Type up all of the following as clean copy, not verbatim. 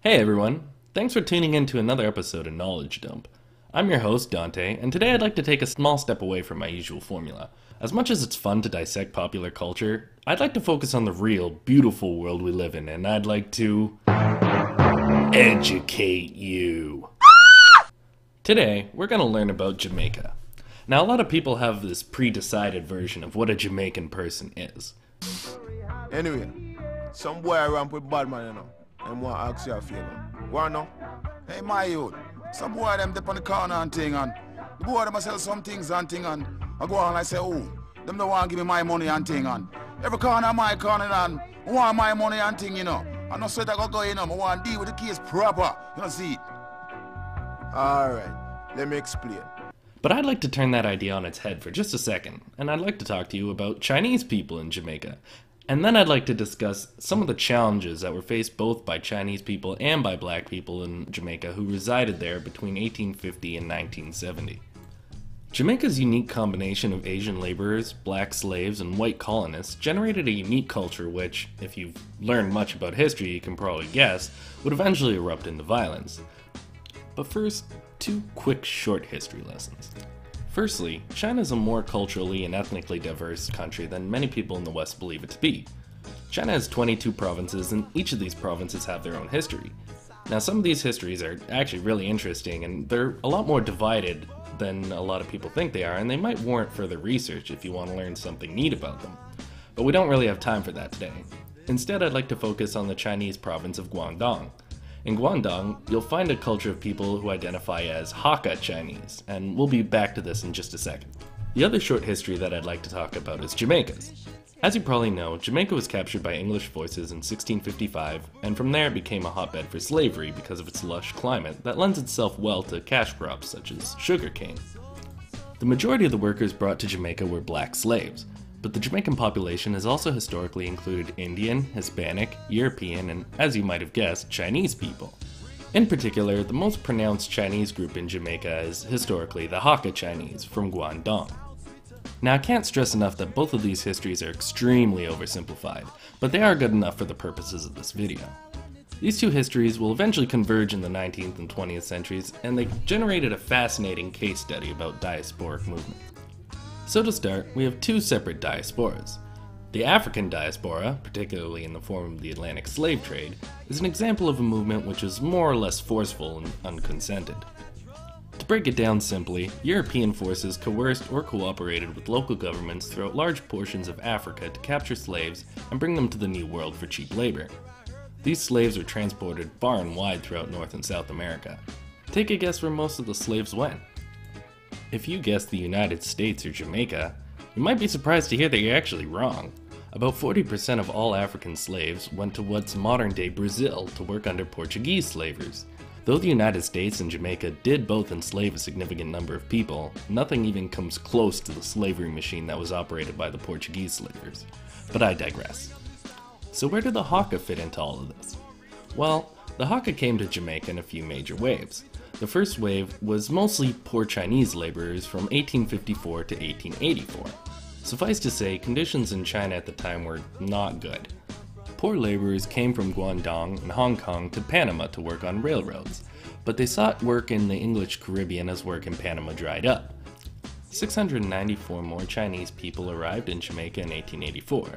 Hey everyone, thanks for tuning in to another episode of Knowledge Dump. I'm your host, Dante, and today I'd like to take a small step away from my usual formula. As much as it's fun to dissect popular culture, I'd like to focus on the real, beautiful world we live in, and I'd like to educate you. Today, we're going to learn about Jamaica. Now, a lot of people have this pre-decided version of what a Jamaican person is. Anyway, some boy ramp with bad man, you know. And want to ask you a favor. Wanna know? Hey, my youth. Some boy them dip on the corner and thing, and the boy them a sell some things and thing, and I go on and I say, oh, them don't want to give me my money and thing, and every corner my corner, and I want my money and thing, you know. I know so that I go, you know, I want to deal with the case proper. You know, see it? Alright, let me explain. But I'd like to turn that idea on its head for just a second, and I'd like to talk to you about Chinese people in Jamaica. And then I'd like to discuss some of the challenges that were faced both by Chinese people and by black people in Jamaica who resided there between 1850 and 1970. Jamaica's unique combination of Asian laborers, black slaves, and white colonists generated a unique culture which, if you've learned much about history, you can probably guess, would eventually erupt into violence. But first, two quick short history lessons. Firstly, China is a more culturally and ethnically diverse country than many people in the West believe it to be. China has 22 provinces, and each of these provinces have their own history. Now, some of these histories are actually really interesting, and they're a lot more divided than a lot of people think they are, and they might warrant further research if you want to learn something neat about them. But we don't really have time for that today. Instead, I'd like to focus on the Chinese province of Guangdong. In Guangdong, you'll find a culture of people who identify as Hakka Chinese, and we'll be back to this in just a second. The other short history that I'd like to talk about is Jamaica's. As you probably know, Jamaica was captured by English forces in 1655, and from there it became a hotbed for slavery because of its lush climate that lends itself well to cash crops such as sugarcane. The majority of the workers brought to Jamaica were black slaves, but the Jamaican population has also historically included Indian, Hispanic, European, and, as you might have guessed, Chinese people. In particular, the most pronounced Chinese group in Jamaica is historically the Hakka Chinese from Guangdong. Now, I can't stress enough that both of these histories are extremely oversimplified, but they are good enough for the purposes of this video. These two histories will eventually converge in the 19th and 20th centuries, and they generated a fascinating case study about diasporic movement. So to start, we have two separate diasporas. The African diaspora, particularly in the form of the Atlantic slave trade, is an example of a movement which is more or less forceful and unconsented. To break it down simply, European forces coerced or cooperated with local governments throughout large portions of Africa to capture slaves and bring them to the New World for cheap labor. These slaves were transported far and wide throughout North and South America. Take a guess where most of the slaves went. If you guessed the United States or Jamaica, you might be surprised to hear that you're actually wrong. About 40% of all African slaves went to what's modern-day Brazil to work under Portuguese slavers. Though the United States and Jamaica did both enslave a significant number of people, nothing even comes close to the slavery machine that was operated by the Portuguese slavers. But I digress. So where did the Hakka fit into all of this? Well, the Hakka came to Jamaica in a few major waves. The first wave was mostly poor Chinese laborers from 1854 to 1884. Suffice to say, conditions in China at the time were not good. Poor laborers came from Guangdong and Hong Kong to Panama to work on railroads, but they sought work in the English Caribbean as work in Panama dried up. 694 more Chinese people arrived in Jamaica in 1884.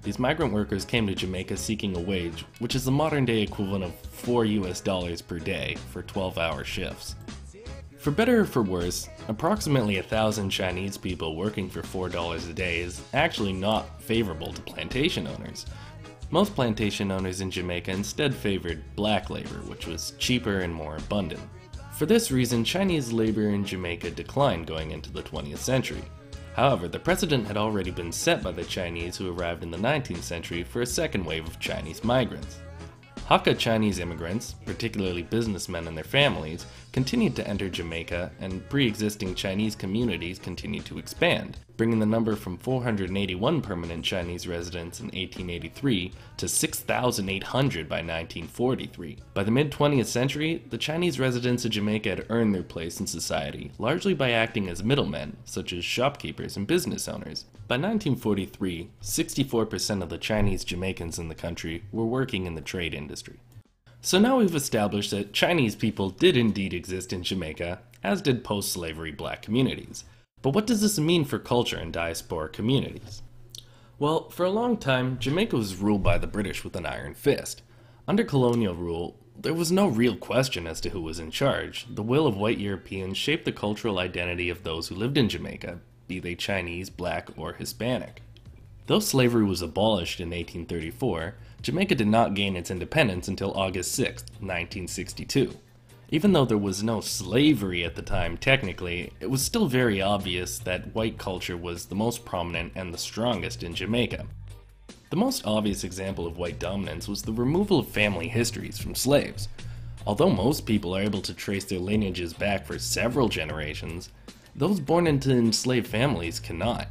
These migrant workers came to Jamaica seeking a wage, which is the modern-day equivalent of $4 per day for 12-hour shifts. For better or for worse, approximately 1,000 Chinese people working for $4 a day is actually not favorable to plantation owners. Most plantation owners in Jamaica instead favored black labor, which was cheaper and more abundant. For this reason, Chinese labor in Jamaica declined going into the 20th century. However, the precedent had already been set by the Chinese who arrived in the 19th century for a second wave of Chinese migrants. Hakka Chinese immigrants, particularly businessmen and their families, continued to enter Jamaica, and pre-existing Chinese communities continued to expand, bringing the number from 481 permanent Chinese residents in 1883 to 6,800 by 1943. By the mid-20th century, the Chinese residents of Jamaica had earned their place in society, largely by acting as middlemen, such as shopkeepers and business owners. By 1943, 64% of the Chinese Jamaicans in the country were working in the trade industry. So now we've established that Chinese people did indeed exist in Jamaica, as did post-slavery black communities. But what does this mean for culture and diaspora communities? Well, for a long time, Jamaica was ruled by the British with an iron fist. Under colonial rule, there was no real question as to who was in charge. The will of white Europeans shaped the cultural identity of those who lived in Jamaica, be they Chinese, black, or Hispanic. Though slavery was abolished in 1834, Jamaica did not gain its independence until August 6, 1962. Even though there was no slavery at the time technically, it was still very obvious that white culture was the most prominent and the strongest in Jamaica. The most obvious example of white dominance was the removal of family histories from slaves. Although most people are able to trace their lineages back for several generations, those born into enslaved families cannot.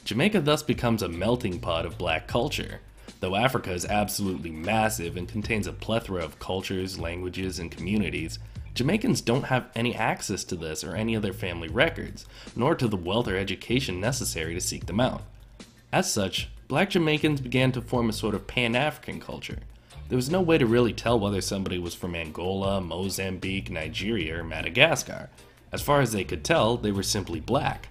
Jamaica thus becomes a melting pot of black culture. Though Africa is absolutely massive and contains a plethora of cultures, languages, and communities, Jamaicans don't have any access to this or any of their family records, nor to the wealth or education necessary to seek them out. As such, black Jamaicans began to form a sort of Pan-African culture. There was no way to really tell whether somebody was from Angola, Mozambique, Nigeria, or Madagascar. As far as they could tell, they were simply black.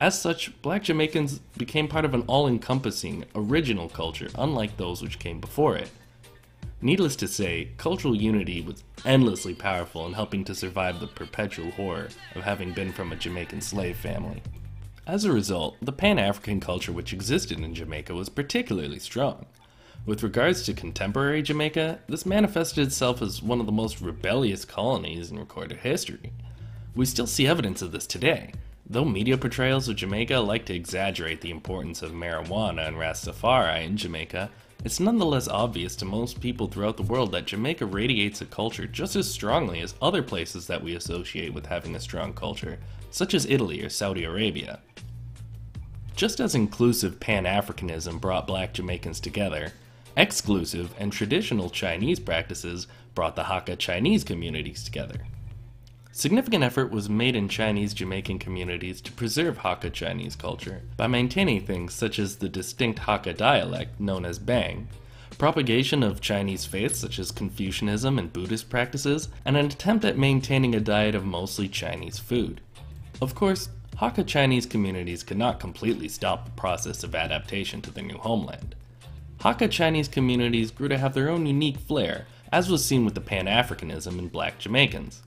As such, black Jamaicans became part of an all-encompassing, original culture, unlike those which came before it. Needless to say, cultural unity was endlessly powerful in helping to survive the perpetual horror of having been from a Jamaican slave family. As a result, the Pan-African culture which existed in Jamaica was particularly strong. With regards to contemporary Jamaica, this manifested itself as one of the most rebellious colonies in recorded history. We still see evidence of this today. Though media portrayals of Jamaica like to exaggerate the importance of marijuana and Rastafari in Jamaica, it's nonetheless obvious to most people throughout the world that Jamaica radiates a culture just as strongly as other places that we associate with having a strong culture, such as Italy or Saudi Arabia. Just as inclusive Pan-Africanism brought black Jamaicans together, exclusive and traditional Chinese practices brought the Hakka Chinese communities together. Significant effort was made in Chinese Jamaican communities to preserve Hakka Chinese culture by maintaining things such as the distinct Hakka dialect known as Bang, propagation of Chinese faiths such as Confucianism and Buddhist practices, and an attempt at maintaining a diet of mostly Chinese food. Of course, Hakka Chinese communities could not completely stop the process of adaptation to their new homeland. Hakka Chinese communities grew to have their own unique flair, as was seen with the Pan-Africanism in black Jamaicans.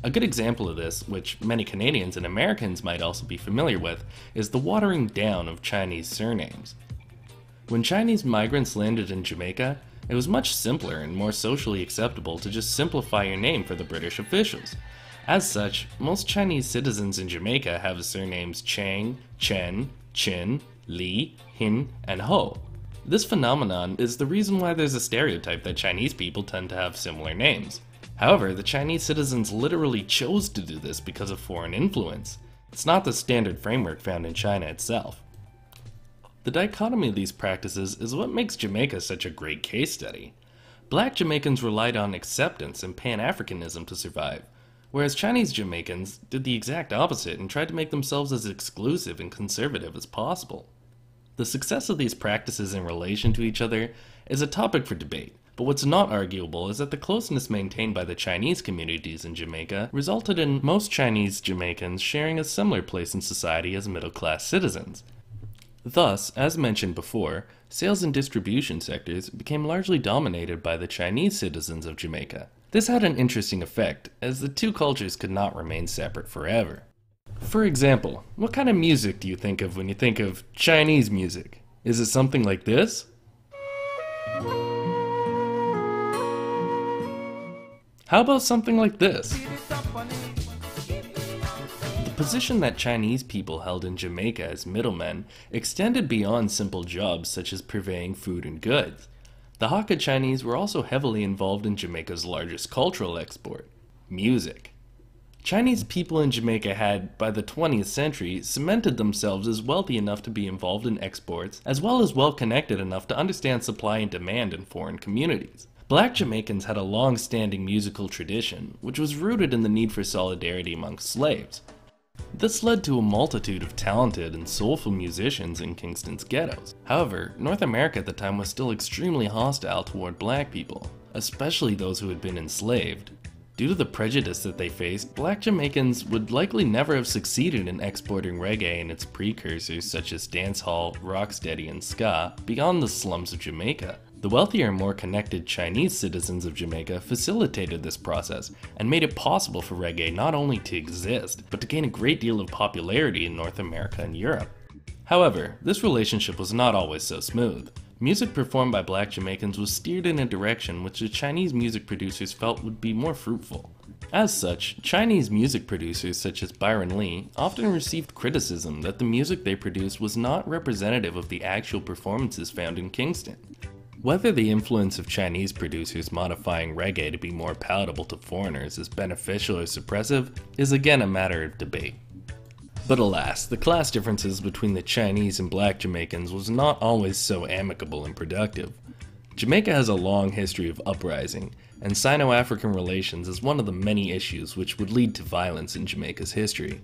A good example of this, which many Canadians and Americans might also be familiar with, is the watering down of Chinese surnames. When Chinese migrants landed in Jamaica, it was much simpler and more socially acceptable to just simplify your name for the British officials. As such, most Chinese citizens in Jamaica have the surnames Chang, Chen, Chin, Li, Hin, and Ho. This phenomenon is the reason why there's a stereotype that Chinese people tend to have similar names. However, the Chinese citizens literally chose to do this because of foreign influence. It's not the standard framework found in China itself. The dichotomy of these practices is what makes Jamaica such a great case study. Black Jamaicans relied on acceptance and Pan-Africanism to survive, whereas Chinese Jamaicans did the exact opposite and tried to make themselves as exclusive and conservative as possible. The success of these practices in relation to each other is a topic for debate. But what's not arguable is that the closeness maintained by the Chinese communities in Jamaica resulted in most Chinese Jamaicans sharing a similar place in society as middle-class citizens. Thus, as mentioned before, sales and distribution sectors became largely dominated by the Chinese citizens of Jamaica. This had an interesting effect, as the two cultures could not remain separate forever. For example, what kind of music do you think of when you think of Chinese music? Is it something like this? How about something like this? The position that Chinese people held in Jamaica as middlemen extended beyond simple jobs such as purveying food and goods. The Hakka Chinese were also heavily involved in Jamaica's largest cultural export, music. Chinese people in Jamaica had, by the 20th century, cemented themselves as wealthy enough to be involved in exports, as well as well-connected enough to understand supply and demand in foreign communities. Black Jamaicans had a long-standing musical tradition, which was rooted in the need for solidarity amongst slaves. This led to a multitude of talented and soulful musicians in Kingston's ghettos. However, North America at the time was still extremely hostile toward black people. especially those who had been enslaved. Due to the prejudice that they faced, black Jamaicans would likely never have succeeded in exporting reggae and its precursors such as dancehall, rocksteady, and ska beyond the slums of Jamaica. The wealthier and more connected Chinese citizens of Jamaica facilitated this process and made it possible for reggae not only to exist, but to gain a great deal of popularity in North America and Europe. However, this relationship was not always so smooth. Music performed by black Jamaicans was steered in a direction which the Chinese music producers felt would be more fruitful. As such, Chinese music producers such as Byron Lee often received criticism that the music they produced was not representative of the actual performances found in Kingston. Whether the influence of Chinese producers modifying reggae to be more palatable to foreigners is beneficial or suppressive is again a matter of debate. But alas, the class differences between the Chinese and black Jamaicans was not always so amicable and productive. Jamaica has a long history of uprising, and Sino-African relations is one of the many issues which would lead to violence in Jamaica's history.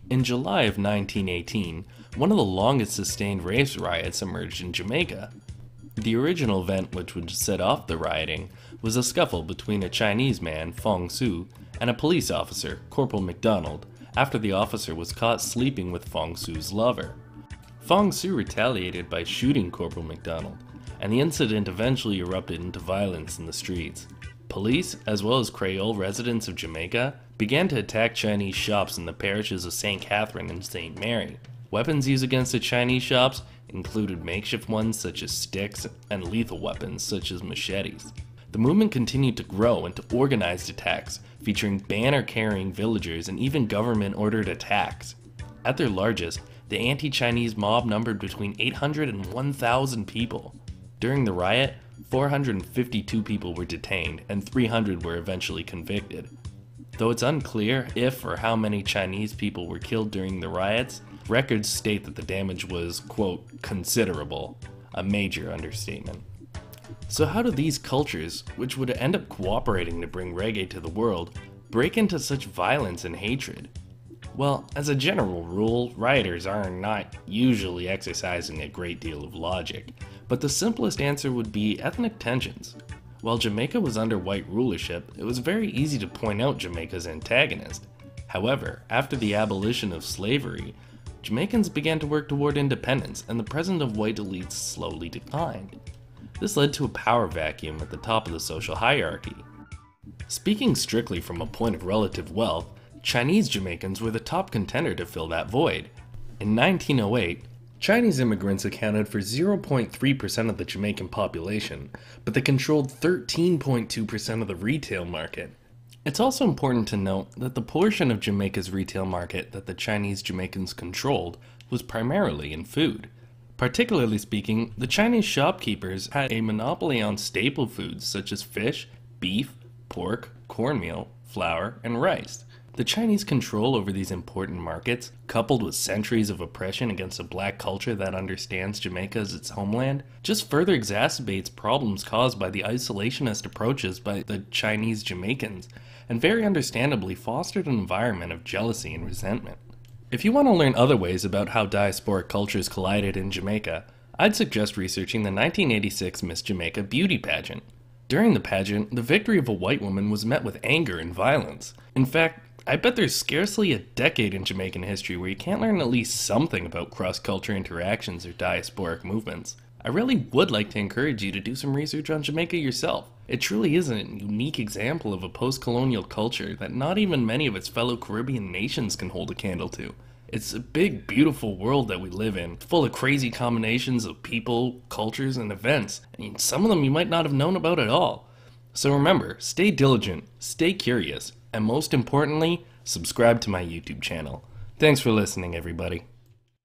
In July of 1918, one of the longest sustained race riots emerged in Jamaica. The original event which would set off the rioting was a scuffle between a Chinese man, Fong Su, and a police officer, Corporal McDonald, after the officer was caught sleeping with Fong Su's lover. Fong Su retaliated by shooting Corporal McDonald, and the incident eventually erupted into violence in the streets. Police, as well as Creole residents of Jamaica, began to attack Chinese shops in the parishes of St. Catherine and St. Mary. Weapons used against the Chinese shops included makeshift ones such as sticks and lethal weapons such as machetes. The movement continued to grow into organized attacks, featuring banner-carrying villagers and even government-ordered attacks. At their largest, the anti-Chinese mob numbered between 800 and 1,000 people. During the riot, 452 people were detained and 300 were eventually convicted. Though it's unclear if or how many Chinese people were killed during the riots, records state that the damage was, quote, considerable, a major understatement. So how do these cultures, which would end up cooperating to bring reggae to the world, break into such violence and hatred? Well, as a general rule, rioters are not usually exercising a great deal of logic, but the simplest answer would be ethnic tensions. While Jamaica was under white rulership, it was very easy to point out Jamaica's antagonist. However, after the abolition of slavery, Jamaicans began to work toward independence, and the presence of white elites slowly declined. This led to a power vacuum at the top of the social hierarchy. Speaking strictly from a point of relative wealth, Chinese Jamaicans were the top contender to fill that void. In 1908, Chinese immigrants accounted for 0.3% of the Jamaican population, but they controlled 13.2% of the retail market. It's also important to note that the portion of Jamaica's retail market that the Chinese Jamaicans controlled was primarily in food. Particularly speaking, the Chinese shopkeepers had a monopoly on staple foods such as fish, beef, pork, cornmeal, flour, and rice. The Chinese control over these important markets, coupled with centuries of oppression against a black culture that understands Jamaica as its homeland, just further exacerbates problems caused by the isolationist approaches by the Chinese Jamaicans, and very understandably fostered an environment of jealousy and resentment. If you want to learn other ways about how diasporic cultures collided in Jamaica, I'd suggest researching the 1986 Miss Jamaica beauty pageant. During the pageant, the victory of a white woman was met with anger and violence. In fact, I bet there's scarcely a decade in Jamaican history where you can't learn at least something about cross-culture interactions or diasporic movements. I really would like to encourage you to do some research on Jamaica yourself. It truly is a unique example of a post-colonial culture that not even many of its fellow Caribbean nations can hold a candle to. It's a big, beautiful world that we live in, full of crazy combinations of people, cultures, and events. I mean, some of them you might not have known about at all. So remember, stay diligent, stay curious, and most importantly, subscribe to my YouTube channel. Thanks for listening, everybody.